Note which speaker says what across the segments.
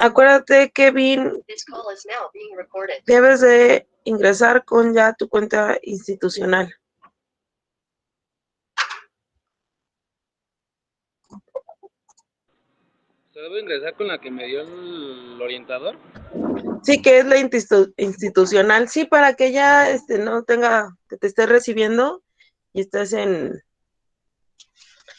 Speaker 1: Acuérdate, Kevin, debes de ingresar con ya tu cuenta institucional.
Speaker 2: ¿Se debe ingresar con la que me dio el orientador?
Speaker 1: Sí, que es la institucional. Sí, para que ya no tenga, que te estés recibiendo y estés en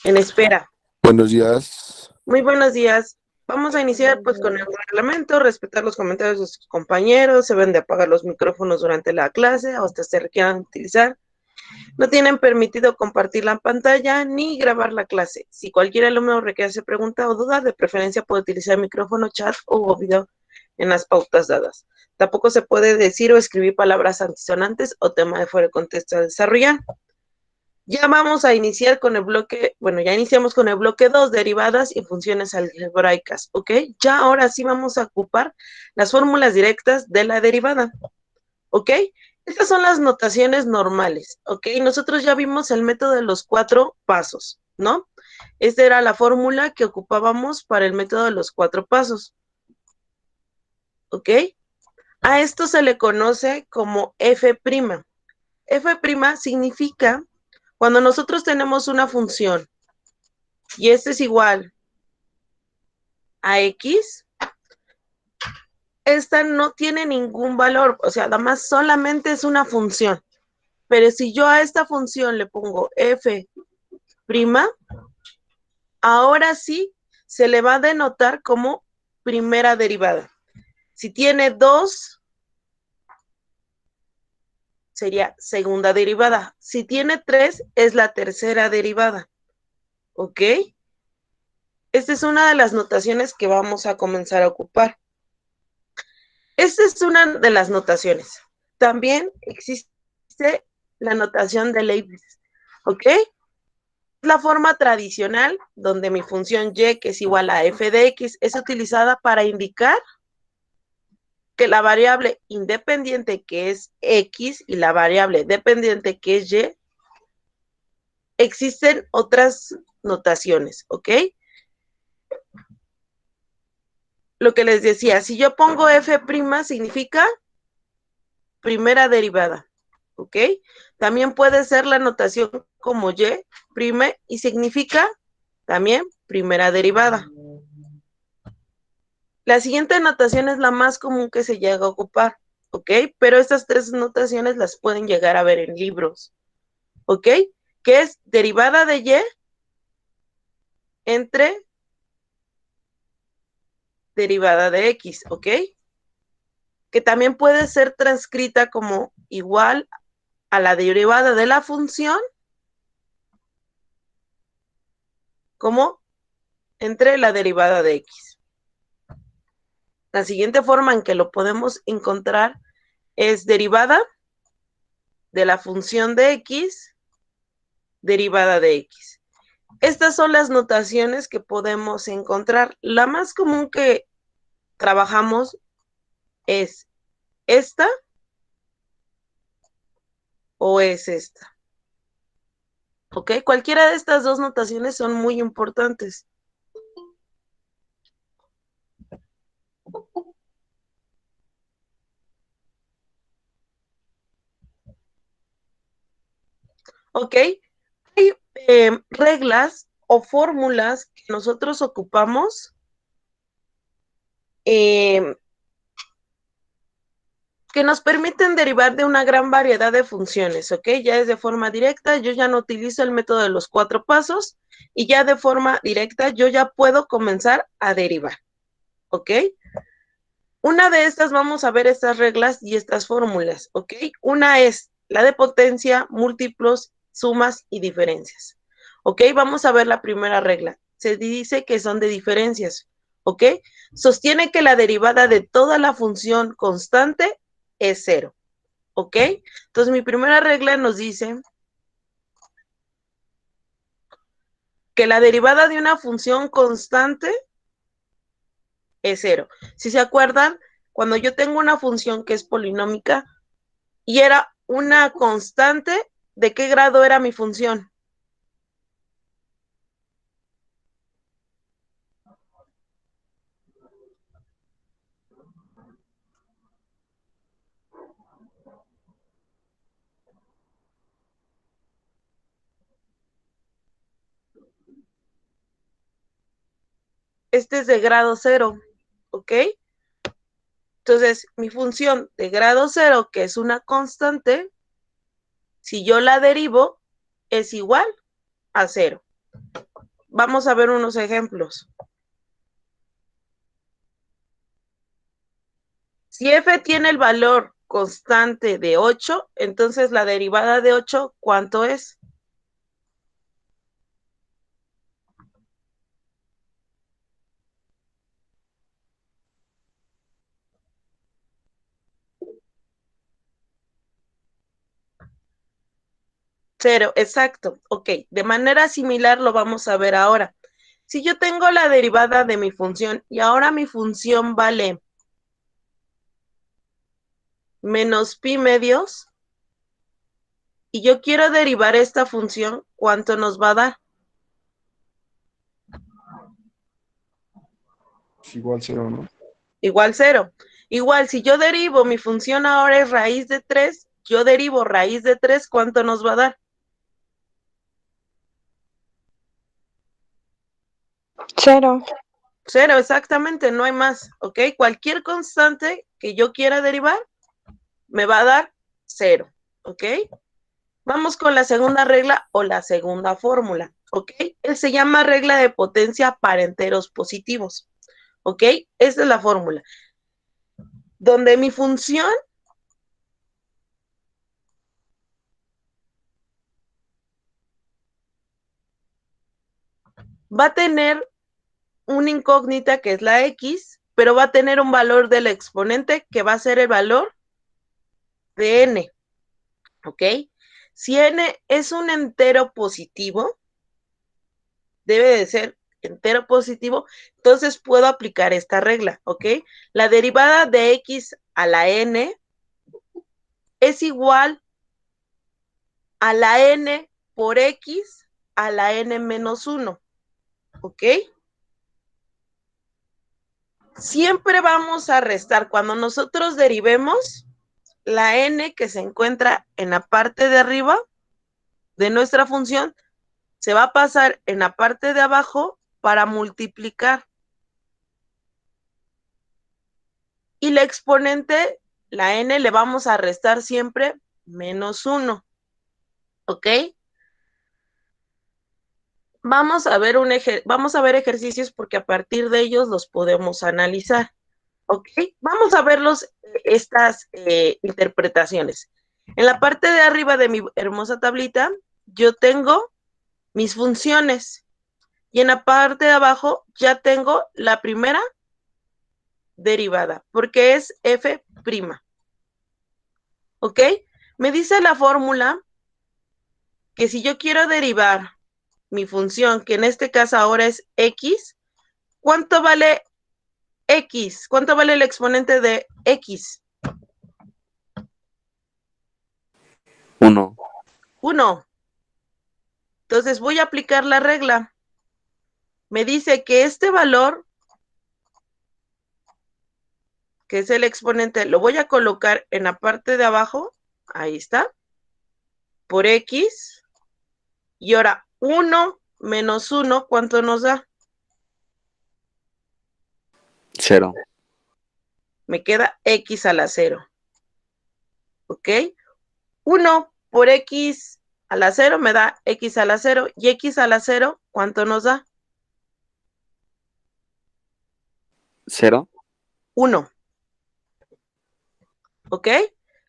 Speaker 1: espera.
Speaker 3: Buenos días.
Speaker 1: Muy buenos días. Vamos a iniciar pues con el reglamento, respetar los comentarios de sus compañeros, se deben de apagar los micrófonos durante la clase o hasta se requieran utilizar. No tienen permitido compartir la pantalla ni grabar la clase. Si cualquier alumno requiere hacer pregunta o duda, de preferencia puede utilizar micrófono, chat o video en las pautas dadas. Tampoco se puede decir o escribir palabras antisonantes o tema de fuera de contexto a desarrollar. Ya vamos a iniciar con el bloque, bueno, ya iniciamos con el bloque 2, derivadas y funciones algebraicas, ¿ok? Ya ahora sí vamos a ocupar las fórmulas directas de la derivada, ¿ok? Estas son las notaciones normales, ¿ok? Nosotros ya vimos el método de los 4 pasos, ¿no? Esta era la fórmula que ocupábamos para el método de los 4 pasos, ¿ok? A esto se le conoce como F'. F' significa cuando nosotros tenemos una función y este es igual a X, esta no tiene ningún valor, o sea, además solamente es una función. Pero si yo a esta función le pongo F', ahora sí se le va a denotar como primera derivada. Si tiene 2, sería segunda derivada. Si tiene 3, es la tercera derivada. ¿Ok? Esta es una de las notaciones que vamos a comenzar a ocupar. Esta es una de las notaciones. También existe la notación de Leibniz. ¿Ok? La forma tradicional donde mi función y, que es igual a f de x, es utilizada para indicar que la variable independiente, que es x, y la variable dependiente, que es y, existen otras notaciones, ¿ok? Lo que les decía, si yo pongo f', significa primera derivada, ¿ok? También puede ser la notación como y', y significa también primera derivada. La siguiente notación es la más común que se llega a ocupar, ¿ok? Pero estas 3 notaciones las pueden llegar a ver en libros, ¿ok? Que es derivada de y entre derivada de x, ¿ok? Que también puede ser transcrita como igual a la derivada de la función como entre la derivada de x. La siguiente forma en que lo podemos encontrar es derivada de la función de x, derivada de x. Estas son las notaciones que podemos encontrar. La más común que trabajamos es esta o es esta. ¿Ok? Cualquiera de estas 2 notaciones son muy importantes. ¿Ok? Hay reglas o fórmulas que nosotros ocupamos que nos permiten derivar de una gran variedad de funciones, ¿ok? Ya es de forma directa, yo ya no utilizo el método de los 4 pasos y ya de forma directa yo ya puedo comenzar a derivar, ¿ok? Una de estas vamos a ver estas reglas y estas fórmulas, ¿ok? Una es la de potencia, múltiplos, sumas y diferencias, ¿ok? Vamos a ver la primera regla. Se dice que son de diferencias, ¿ok? Sostiene que la derivada de toda la función constante es 0, ¿ok? Entonces mi primera regla nos dice que la derivada de una función constante es 0. Si se acuerdan, cuando yo tengo una función que es polinómica y era una constante, ¿de qué grado era mi función? este es de grado 0, ¿ok? Entonces, mi función de grado 0, que es una constante, si yo la derivo, es igual a 0. Vamos a ver unos ejemplos. Si f tiene el valor constante de 8, entonces la derivada de 8, ¿cuánto es? Cero, exacto. Ok, de manera similar lo vamos a ver ahora. Si yo tengo la derivada de mi función y ahora mi función vale menos pi medios y yo quiero derivar esta función, ¿cuánto nos va a dar?
Speaker 3: Igual 0, ¿no?
Speaker 1: Igual 0. Igual, si yo derivo mi función ahora es raíz de 3, yo derivo raíz de 3, ¿cuánto nos va a dar?
Speaker 4: 0.
Speaker 1: 0, exactamente, no hay más, ¿ok? Cualquier constante que yo quiera derivar me va a dar 0, ¿ok? Vamos con la segunda regla o la segunda fórmula, ¿ok? Se llama regla de potencia para enteros positivos, ¿ok? Esta es la fórmula. Donde mi función va a tener una incógnita que es la x, pero va a tener un valor del exponente que va a ser el valor de n, ¿ok? Si n es un entero positivo, debe de ser entero positivo, entonces puedo aplicar esta regla, ¿ok? La derivada de x a la n es igual a la n por x a la n menos 1, ¿ok? Siempre vamos a restar, cuando nosotros derivemos, la n que se encuentra en la parte de arriba de nuestra función se va a pasar en la parte de abajo para multiplicar. Y la exponente, la n, le vamos a restar siempre menos 1. ¿Ok? Vamos a ver ejercicios porque a partir de ellos los podemos analizar. ¿Ok? Vamos a ver estas interpretaciones. En la parte de arriba de mi hermosa tablita, yo tengo mis funciones. Y en la parte de abajo ya tengo la primera derivada, porque es f'. ¿Ok? Me dice la fórmula que si yo quiero derivar mi función, que en este caso ahora es x, ¿cuánto vale x? ¿Cuánto vale el exponente de x?
Speaker 2: 1.
Speaker 1: 1. Entonces voy a aplicar la regla. Me dice que este valor, que es el exponente, lo voy a colocar en la parte de abajo. Ahí está. Por x. Y ahora 1 menos 1, ¿cuánto nos da?
Speaker 2: 0.
Speaker 1: Me queda x a la 0. ¿Ok? 1 por x a la 0 me da x a la 0. Y x a la 0, ¿cuánto nos da?
Speaker 2: 0.
Speaker 1: 1. ¿Ok?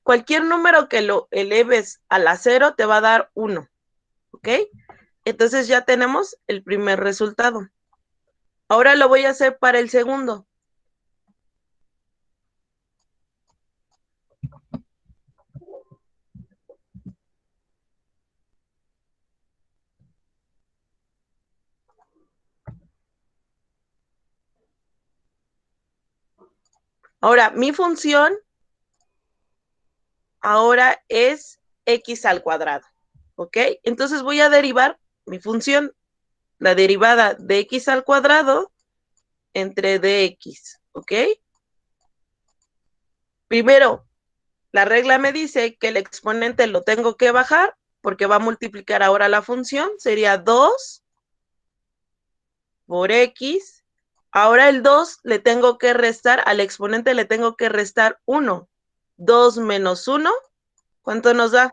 Speaker 1: Cualquier número que lo eleves a la 0 te va a dar 1. ¿Ok? Entonces ya tenemos el primer resultado. Ahora lo voy a hacer para el segundo. Ahora, mi función ahora es x al cuadrado. ¿Ok? Entonces voy a derivar mi función, la derivada de x al cuadrado entre dx. ¿Ok? Primero, la regla me dice que el exponente lo tengo que bajar porque va a multiplicar ahora la función. Sería 2 por x Ahora el 2 le tengo que restar, al exponente le tengo que restar 1. 2 menos 1, ¿cuánto nos da?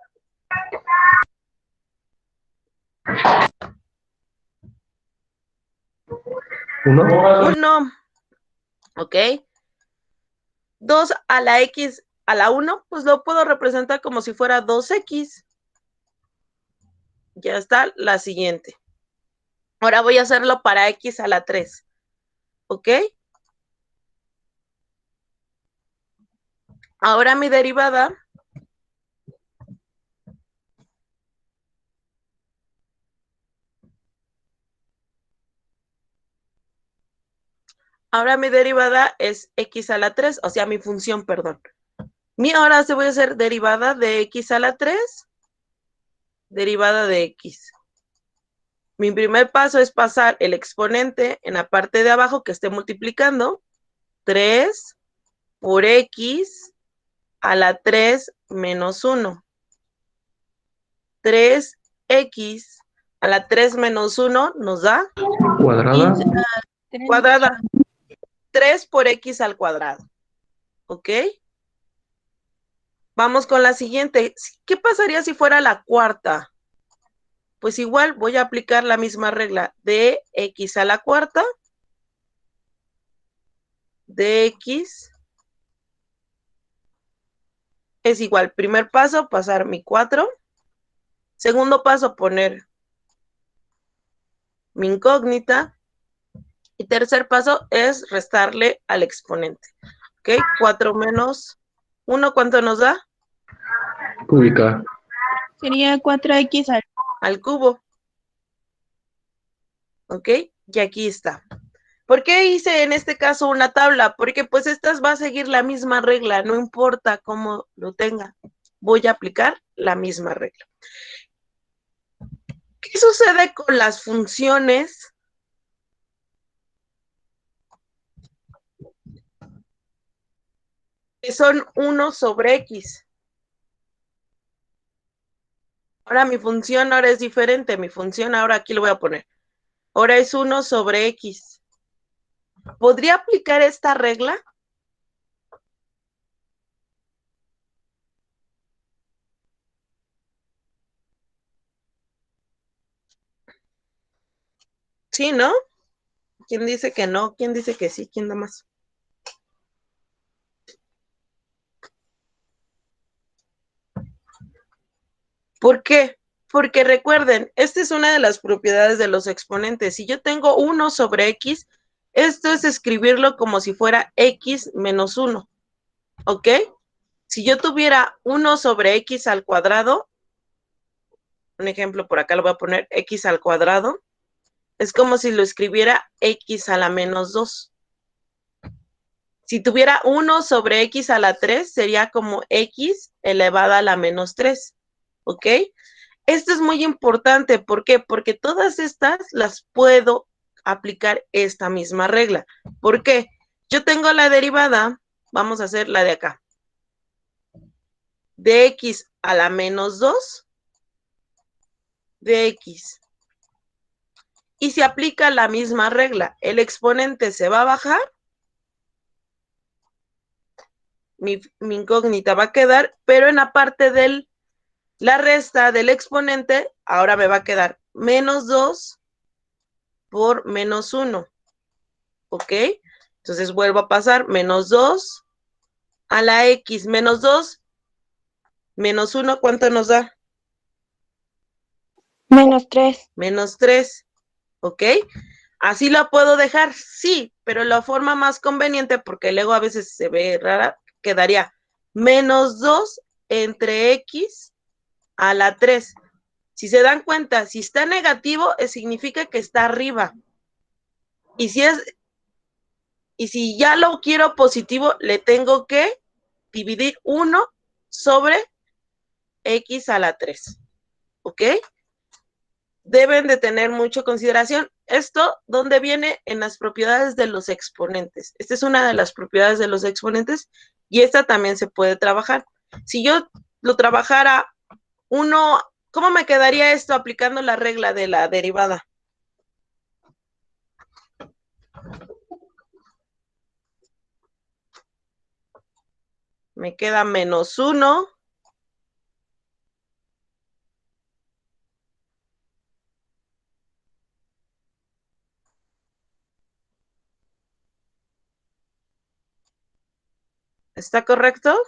Speaker 1: 1. ¿Ok? 2 a la x a la 1, pues lo puedo representar como si fuera 2x. Ya está la siguiente. Ahora voy a hacerlo para x a la 3. ¿Ok? Ahora mi derivada es x a la 3, o sea, mi función, perdón. Ahora se voy a hacer derivada de x a la 3, derivada de x. Mi primer paso es pasar el exponente en la parte de abajo que esté multiplicando. 3 por x a la 3 menos 1. 3x a la 3 menos 1 nos da
Speaker 4: Cuadrada.
Speaker 1: cuadrada. 3 por x al cuadrado. ¿Ok? Vamos con la siguiente. ¿Qué pasaría si fuera la cuarta? Pues igual voy a aplicar la misma regla de x a la cuarta, de x es igual. Primer paso, pasar mi 4. Segundo paso, poner mi incógnita. Y tercer paso es restarle al exponente. ¿Ok? 4 menos 1, ¿cuánto nos da?
Speaker 4: Ubicar.
Speaker 5: Sería 4x
Speaker 1: Al cubo. ¿Ok? Y aquí está. ¿Por qué hice en este caso una tabla? Porque pues esta va a seguir la misma regla, no importa cómo lo tenga. Voy a aplicar la misma regla. ¿Qué sucede con las funciones que son 1 sobre x? Ahora mi función ahora es diferente. Mi función ahora aquí lo voy a poner. Ahora es 1 sobre x. ¿Podría aplicar esta regla? Sí, ¿no? ¿Quién dice que no? ¿Quién dice que sí? ¿Quién da más? ¿Por qué? Porque recuerden, esta es una de las propiedades de los exponentes. Si yo tengo 1 sobre x, esto es escribirlo como si fuera x menos 1. ¿Ok? Si yo tuviera 1 sobre x al cuadrado, un ejemplo por acá lo voy a poner x al cuadrado, es como si lo escribiera x a la menos 2. Si tuviera 1 sobre x a la 3, sería como x elevada a la menos 3. ¿Ok? Esto es muy importante. ¿Por qué? Porque todas estas las puedo aplicar esta misma regla. ¿Por qué? Yo tengo la derivada, vamos a hacer la de acá, de x a la menos 2 de x. Y se aplica la misma regla. El exponente se va a bajar, mi incógnita va a quedar, pero en la parte de la resta del exponente, ahora me va a quedar menos 2 por menos 1. ¿Ok? Entonces vuelvo a pasar menos 2 a la x menos 2 menos 1, ¿cuánto nos da?
Speaker 5: menos 3.
Speaker 1: Menos 3. ¿Ok? ¿Así lo puedo dejar? Sí, pero la forma más conveniente, porque luego a veces se ve rara, quedaría menos 2 entre x a la 3. Si se dan cuenta, si está negativo, significa que está arriba. Y si ya lo quiero positivo, le tengo que dividir 1 sobre x a la 3. ¿Ok? Deben de tener mucha consideración. Esto, ¿dónde viene? En las propiedades de los exponentes. Esta es una de las propiedades de los exponentes y esta también se puede trabajar. Si yo lo trabajara ¿cómo me quedaría esto aplicando la regla de la derivada? Me queda menos 1. ¿Está correcto?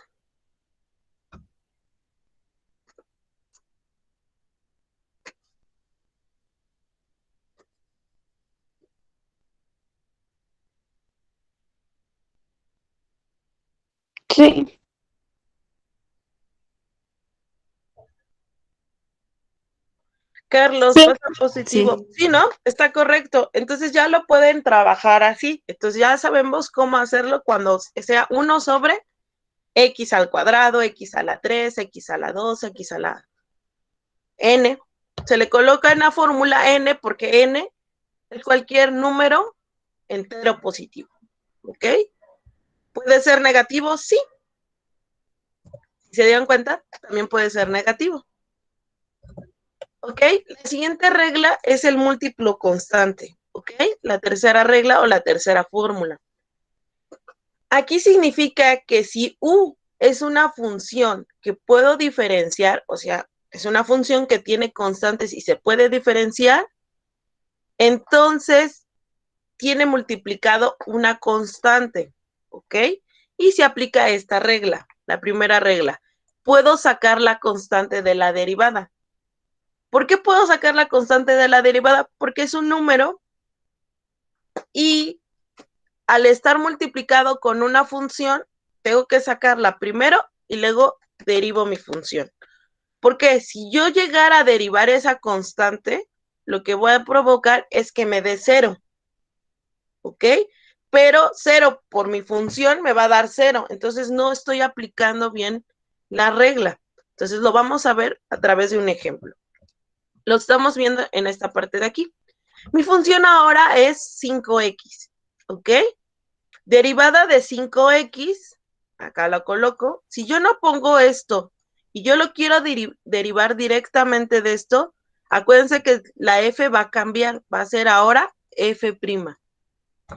Speaker 5: Sí.
Speaker 1: Carlos,
Speaker 5: Sí.
Speaker 1: pasa positivo. Sí, ¿no? Está correcto. Entonces ya lo pueden trabajar así. Entonces ya sabemos cómo hacerlo cuando sea 1 sobre x al cuadrado, x a la 3, x a la 2, x a la n. Se le coloca en la fórmula n porque n es cualquier número entero positivo. ¿Ok? ¿Puede ser negativo? Sí. Si se dieron cuenta, también puede ser negativo. ¿Ok? La siguiente regla es el múltiplo constante. ¿Ok? La tercera regla o la tercera fórmula. Aquí significa que si u es una función que puedo diferenciar, o sea, es una función que tiene constantes y se puede diferenciar, entonces tiene multiplicado una constante, ¿ok? Y se aplica esta regla, la primera regla. Puedo sacar la constante de la derivada. ¿Por qué puedo sacar la constante de la derivada? Porque es un número y al estar multiplicado con una función, tengo que sacarla primero y luego derivo mi función. Porque si yo llegara a derivar esa constante, lo que voy a provocar es que me dé 0. ¿Ok? Pero 0 por mi función me va a dar 0. Entonces no estoy aplicando bien la regla. Entonces lo vamos a ver a través de un ejemplo. Lo estamos viendo en esta parte de aquí. Mi función ahora es 5x. ¿Ok? Derivada de 5x, acá lo coloco. Si yo no pongo esto y yo lo quiero derivar directamente de esto, acuérdense que la f va a cambiar, va a ser ahora f'.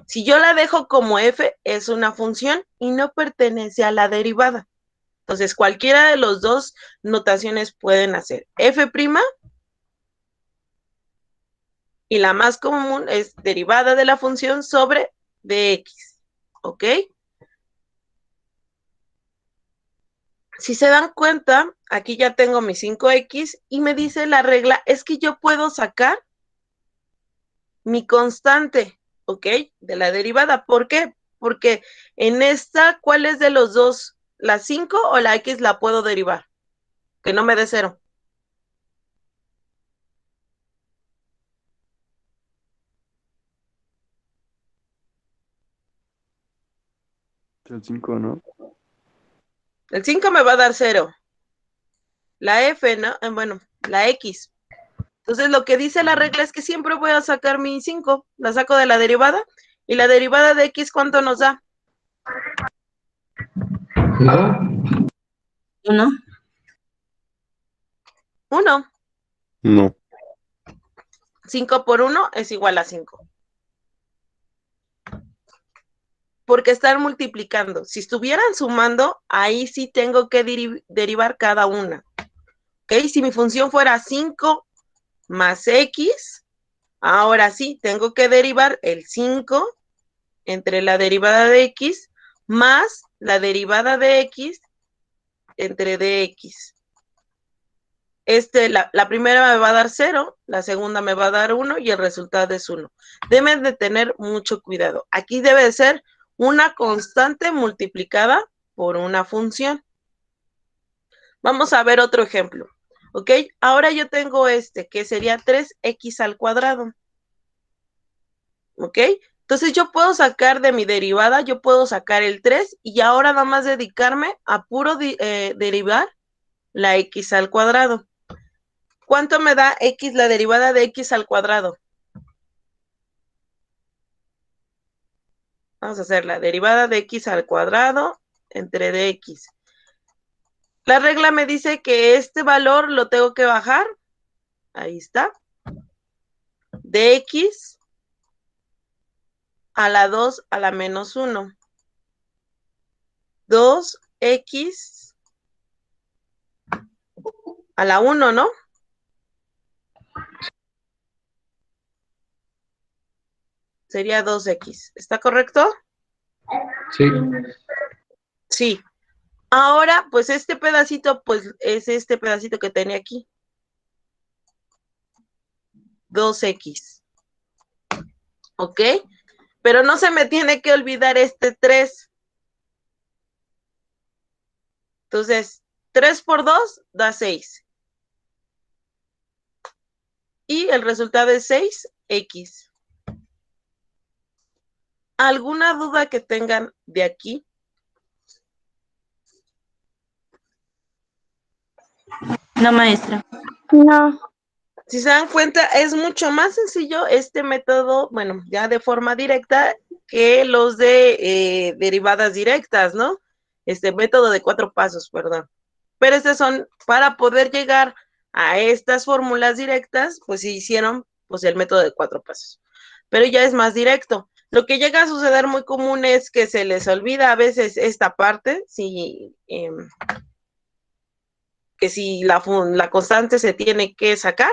Speaker 1: Si yo la dejo como f, es una función y no pertenece a la derivada. Entonces, cualquiera de los dos notaciones pueden hacer f' y la más común es derivada de la función sobre dx. ¿Ok? Si se dan cuenta, aquí ya tengo mi 5x y me dice la regla, es que yo puedo sacar mi constante, ¿ok? De la derivada. ¿Por qué? Porque en esta, ¿cuál es de los dos? ¿La 5 o la x la puedo derivar? Que no me dé 0.
Speaker 3: El 5, ¿no?
Speaker 1: El 5 me va a dar 0. La f, ¿no? Bueno, la x. Entonces lo que dice la regla es que siempre voy a sacar mi 5. La saco de la derivada. Y la derivada de x, ¿cuánto nos da?
Speaker 5: 1.
Speaker 1: 1.
Speaker 3: No.
Speaker 1: 5 por 1 es igual a 5. Porque están multiplicando. Si estuvieran sumando, ahí sí tengo que derivar cada una. ¿Ok? Si mi función fuera 5 más x, ahora sí, tengo que derivar el 5 entre la derivada de x más la derivada de x entre dx. La primera me va a dar 0, la segunda me va a dar 1 y el resultado es 1. Deben de tener mucho cuidado. Aquí debe de ser una constante multiplicada por una función. Vamos a ver otro ejemplo. ¿Ok? Ahora yo tengo que sería 3x al cuadrado. ¿Ok? Entonces yo puedo sacar de mi derivada, yo puedo sacar el 3 y ahora nada más dedicarme a puro derivar la x al cuadrado. ¿Cuánto me da x, la derivada de x al cuadrado? Vamos a hacer la derivada de x al cuadrado entre dx. La regla me dice que este valor lo tengo que bajar. Ahí está. Dx a la 2 a la menos 1. 2x 2x a la 1, ¿no? Sería 2x. ¿Está correcto?
Speaker 4: Sí.
Speaker 1: Sí. Ahora, pues este pedacito, pues es este pedacito que tenía aquí. 2x. ¿Ok? Pero no se me tiene que olvidar este 3. Entonces, 3 por 2 da 6. Y el resultado es 6x. ¿Alguna duda que tengan de aquí?
Speaker 5: No, maestra.
Speaker 6: No.
Speaker 1: Si se dan cuenta, es mucho más sencillo este método, bueno, ya de forma directa, que los de derivadas directas, ¿no? Este método de 4 pasos, perdón. Pero estos son, para poder llegar a estas fórmulas directas, pues se hicieron pues el método de 4 pasos. Pero ya es más directo. Lo que llega a suceder muy común es que se les olvida a veces esta parte, que si la constante se tiene que sacar.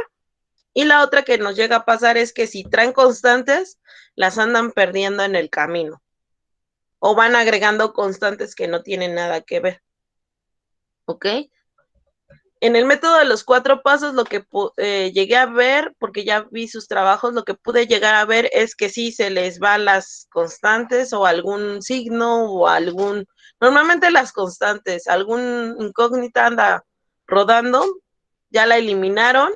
Speaker 1: Y la otra que nos llega a pasar es que si traen constantes, las andan perdiendo en el camino. O van agregando constantes que no tienen nada que ver. ¿Ok? En el método de los 4 pasos, lo que llegué a ver, porque ya vi sus trabajos, lo que pude llegar a ver es que sí se les van las constantes o algún signo o normalmente las constantes, algún incógnita anda rodando, ya la eliminaron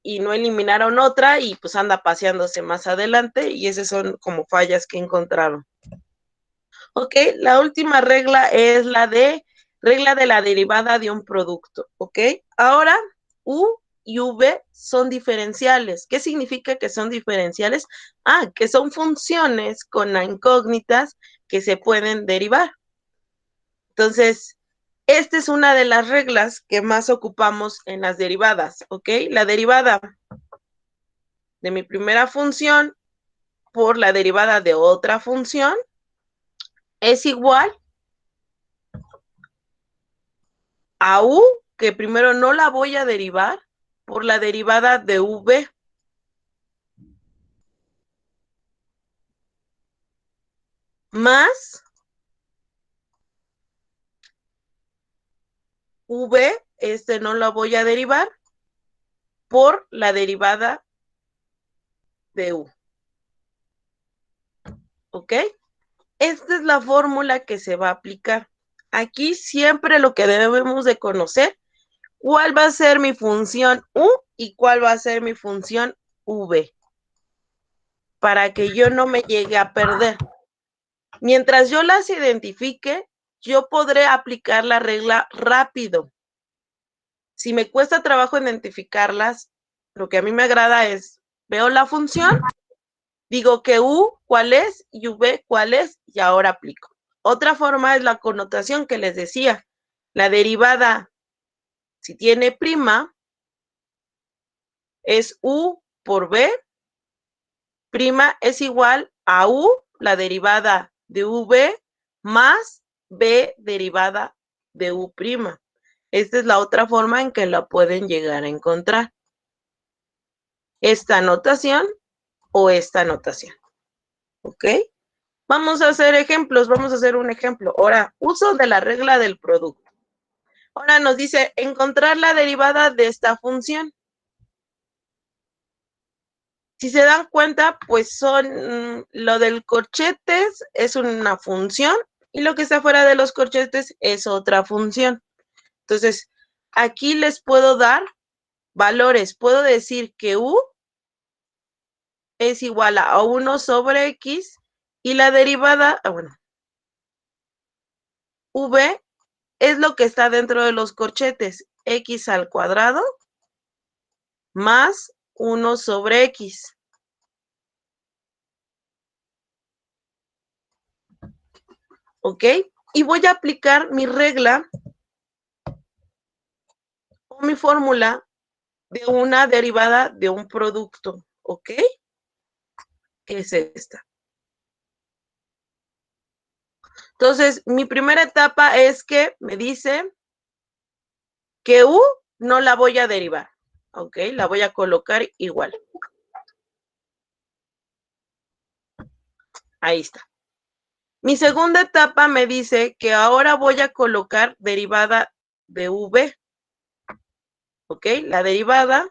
Speaker 1: y no eliminaron otra y pues anda paseándose más adelante y esas son como fallas que encontraron. Ok, la última regla es regla de la derivada de un producto, ¿ok? Ahora, U y V son diferenciales. ¿Qué significa que son diferenciales? Que son funciones con incógnitas que se pueden derivar. Entonces, esta es una de las reglas que más ocupamos en las derivadas, ¿ok? La derivada de mi primera función por la derivada de otra función es igual a U, que primero no la voy a derivar, por la derivada de V. Más V, no la voy a derivar, por la derivada de U. ¿Ok? Esta es la fórmula que se va a aplicar. Aquí siempre lo que debemos de conocer, cuál va a ser mi función U y cuál va a ser mi función V, para que yo no me llegue a perder. Mientras yo las identifique, yo podré aplicar la regla rápido. Si me cuesta trabajo identificarlas, lo que a mí me agrada es, veo la función, digo que U cuál es y V cuál es y ahora aplico. Otra forma es la connotación que les decía. La derivada, si tiene prima, es U por V, prima es igual a U, la derivada de V, más B derivada de U prima. Esta es la otra forma en que la pueden llegar a encontrar. Esta notación o esta notación. ¿Ok? Vamos a hacer ejemplos. Vamos a hacer un ejemplo. Ahora, uso de la regla del producto. Ahora nos dice encontrar la derivada de esta función. Si se dan cuenta, pues son lo del corchetes es una función y lo que está fuera de los corchetes es otra función. Entonces, aquí les puedo dar valores. Puedo decir que U es igual a 1 sobre X y la derivada, V es lo que está dentro de los corchetes, X al cuadrado más 1 sobre X. ¿Ok? Y voy a aplicar mi regla o mi fórmula de una derivada de un producto. ¿Ok? Que es esta. Entonces, mi primera etapa es que me dice que U no la voy a derivar, ¿ok? La voy a colocar igual. Ahí está. Mi segunda etapa me dice que ahora voy a colocar derivada de V, ¿ok? La derivada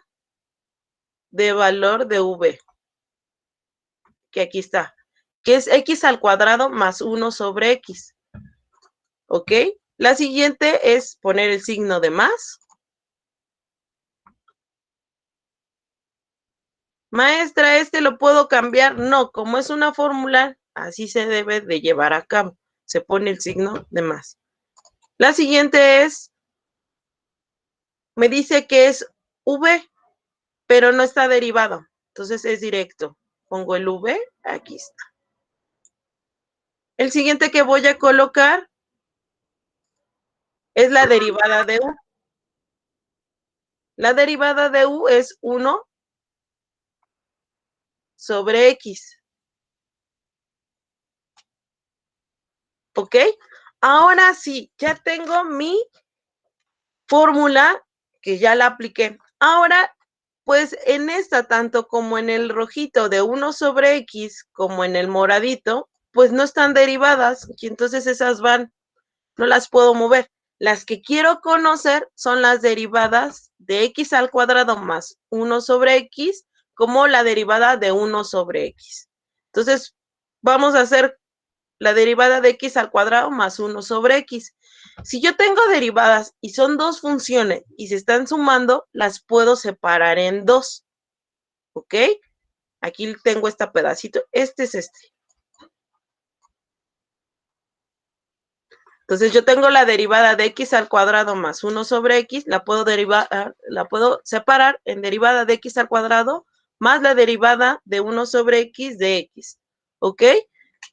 Speaker 1: de valor de V, que aquí está, que es X al cuadrado más 1 sobre X, ¿ok? La siguiente es poner el signo de más. Maestra, ¿este lo puedo cambiar? No, como es una fórmula, así se debe de llevar a cabo. Se pone el signo de más. La siguiente es, me dice que es V, pero no está derivado. Entonces es directo. Pongo el V, aquí está. El siguiente que voy a colocar es la derivada de U. La derivada de U es 1 sobre X. ¿Ok? Ahora sí, ya tengo mi fórmula que ya la apliqué. Ahora, pues en esta, tanto como en el rojito de 1 sobre X, como en el moradito, pues no están derivadas, y entonces esas van, no las puedo mover. Las que quiero conocer son las derivadas de X al cuadrado más 1 sobre X, como la derivada de 1 sobre X. Entonces, vamos a hacer la derivada de X al cuadrado más 1 sobre X. Si yo tengo derivadas y son dos funciones y se están sumando, las puedo separar en dos. ¿Ok? Aquí tengo este pedacito. Este es este. Entonces yo tengo la derivada de X al cuadrado más 1 sobre X. La puedo separar en derivada de X al cuadrado más la derivada de 1 sobre X de X. ¿Ok?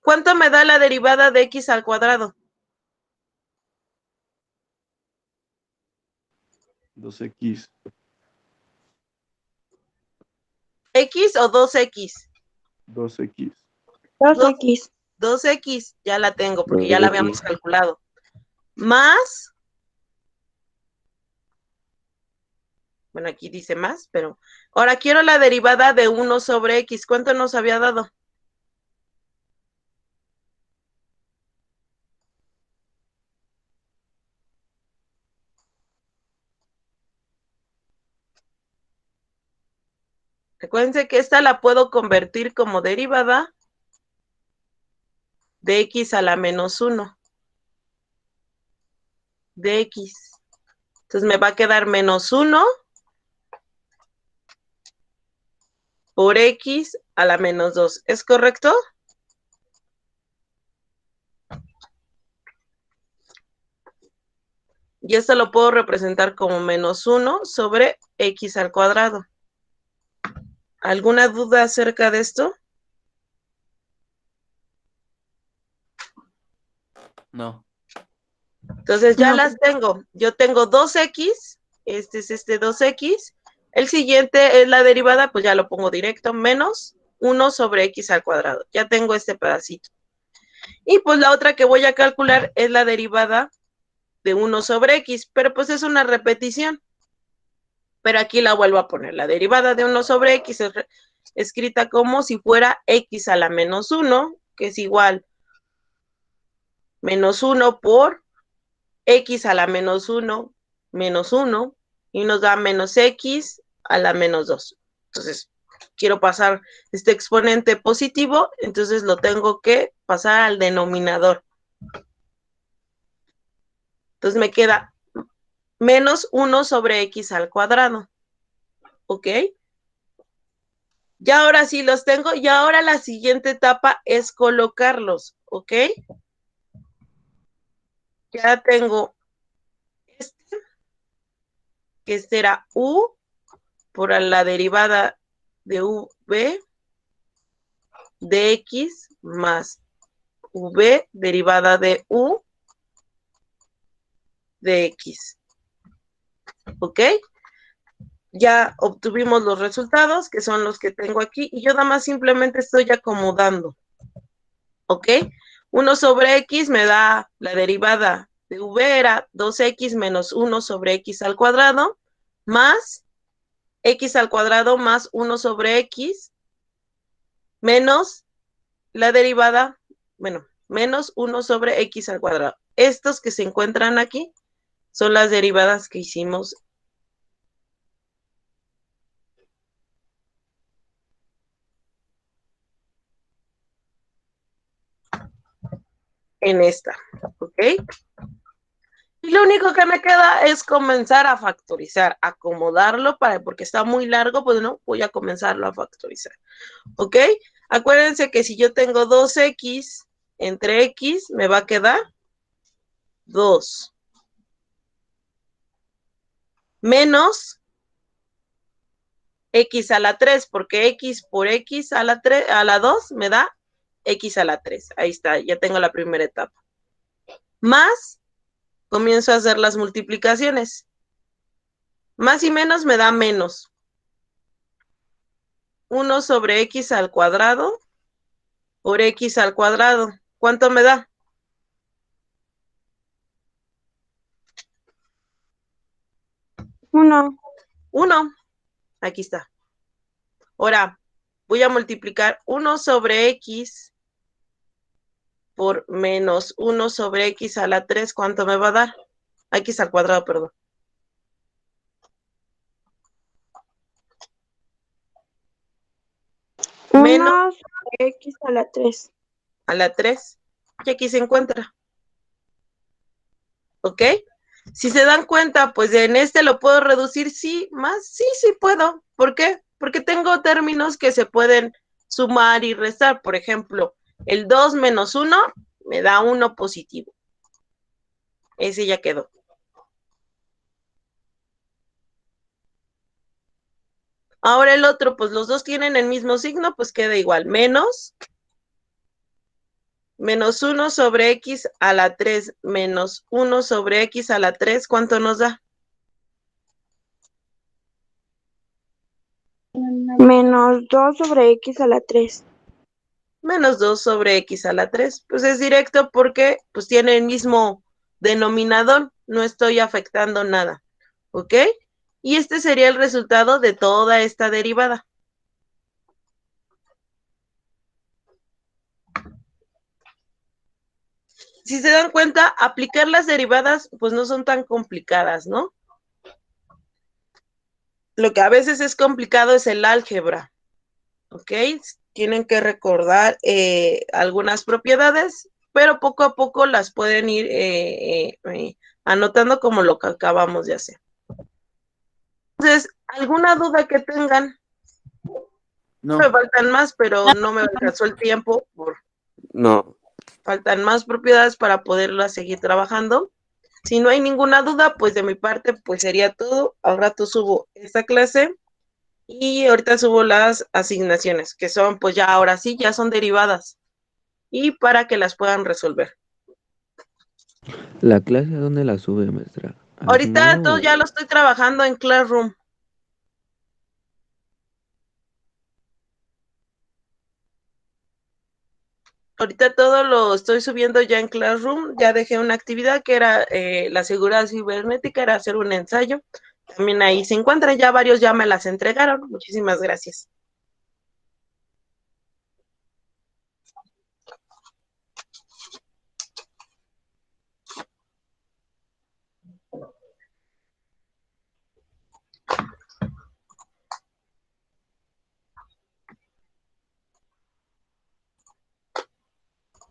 Speaker 1: ¿Cuánto me da la derivada de X al cuadrado?
Speaker 3: 2x.
Speaker 1: ¿X o 2X?
Speaker 3: 2x.
Speaker 5: 2X.
Speaker 1: 2X, ya la tengo porque ya la habíamos calculado. Más, bueno, aquí dice más, pero ahora quiero la derivada de 1 sobre X. ¿Cuánto nos había dado? Recuérdense que esta la puedo convertir como derivada de X a la menos 1 de X. Entonces me va a quedar menos 1 por X a la menos 2. ¿Es correcto? Y esto lo puedo representar como menos 1 sobre X al cuadrado. ¿Alguna duda acerca de esto?
Speaker 6: No.
Speaker 1: Entonces ya
Speaker 5: No.
Speaker 1: las tengo. Yo tengo 2X, este es este 2X. El siguiente es la derivada, pues ya lo pongo directo, menos 1 sobre X al cuadrado. Ya tengo este pedacito. Y pues la otra que voy a calcular es la derivada de 1 sobre X, pero pues es una repetición. Pero aquí la vuelvo a poner. La derivada de 1 sobre X es escrita como si fuera X a la menos 1, que es igual menos 1 por X a la menos 1, y nos da menos X a la menos 2. Entonces, quiero pasar este exponente positivo, entonces lo tengo que pasar al denominador. Entonces me queda menos 1 sobre X al cuadrado. ¿Ok? Ya ahora sí los tengo, y ahora la siguiente etapa es colocarlos. ¿Ok? Ya tengo este, que será U por la derivada de V de X más V derivada de U de X. ¿Ok? Ya obtuvimos los resultados, que son los que tengo aquí, y yo nada más simplemente estoy acomodando. ¿Ok? 1 sobre x me da la derivada de v era 2x menos 1 sobre x al cuadrado más x al cuadrado más 1 sobre x menos la derivada, bueno, menos 1 sobre x al cuadrado. Estos que se encuentran aquí son las derivadas que hicimos. En esta, ¿ok? Y lo único que me queda es comenzar a factorizar, acomodarlo porque está muy largo, pues no, voy a comenzarlo a factorizar, ¿ok? Acuérdense que si yo tengo 2x entre x, me va a quedar 2 menos x a la 3, porque x por x a la 3, a la 2 me da x a la 3. Ahí está, ya tengo la primera etapa. Más, comienzo a hacer las multiplicaciones. Más y menos me da menos. 1 sobre x al cuadrado por x al cuadrado. ¿Cuánto me da?
Speaker 6: 1.
Speaker 1: 1. Aquí está. Ahora, voy a multiplicar 1 sobre x por menos 1 sobre x a la 3. ¿Cuánto me va a dar? X al cuadrado, perdón. Menos
Speaker 6: 1 sobre x a la 3.
Speaker 1: a la 3. Y aquí se encuentra. ¿Ok? Si se dan cuenta, pues en este lo puedo reducir, sí, más, sí puedo. ¿Por qué? Porque tengo términos que se pueden sumar y restar. Por ejemplo, el 2 menos 1 me da 1 positivo. Ese ya quedó. Ahora el otro, pues los dos tienen el mismo signo, pues queda igual. Menos 1 sobre x a la 3 menos 1 sobre x a la 3, ¿cuánto nos da?
Speaker 6: Menos 2 sobre x a la 3.
Speaker 1: Menos 2 sobre x a la 3. Pues es directo porque pues tiene el mismo denominador, no estoy afectando nada, ¿ok? Y este sería el resultado de toda esta derivada. Si se dan cuenta, aplicar las derivadas pues no son tan complicadas, ¿no? Lo que a veces es complicado es el álgebra, ¿ok? Tienen que recordar algunas propiedades, pero poco a poco las pueden ir anotando como lo que acabamos de hacer. Entonces, ¿alguna duda que tengan?
Speaker 3: No.
Speaker 1: Me faltan más, pero no me alcanzó el tiempo.
Speaker 2: No.
Speaker 1: Faltan más propiedades para poderlas seguir trabajando. Si no hay ninguna duda, pues de mi parte, pues sería todo. Al rato subo esta clase y ahorita subo las asignaciones, que son, pues ya ahora sí, ya son derivadas. Y para que las puedan resolver.
Speaker 4: ¿La clase a dónde la sube, maestra?
Speaker 1: Ahorita
Speaker 4: ¿Gmail
Speaker 1: todo
Speaker 4: o-
Speaker 1: ya lo estoy trabajando en Classroom. Ahorita todo lo estoy subiendo ya en Classroom. Ya dejé una actividad que era la seguridad cibernética, era hacer un ensayo. También ahí se encuentran, ya varios ya me las entregaron. Muchísimas gracias.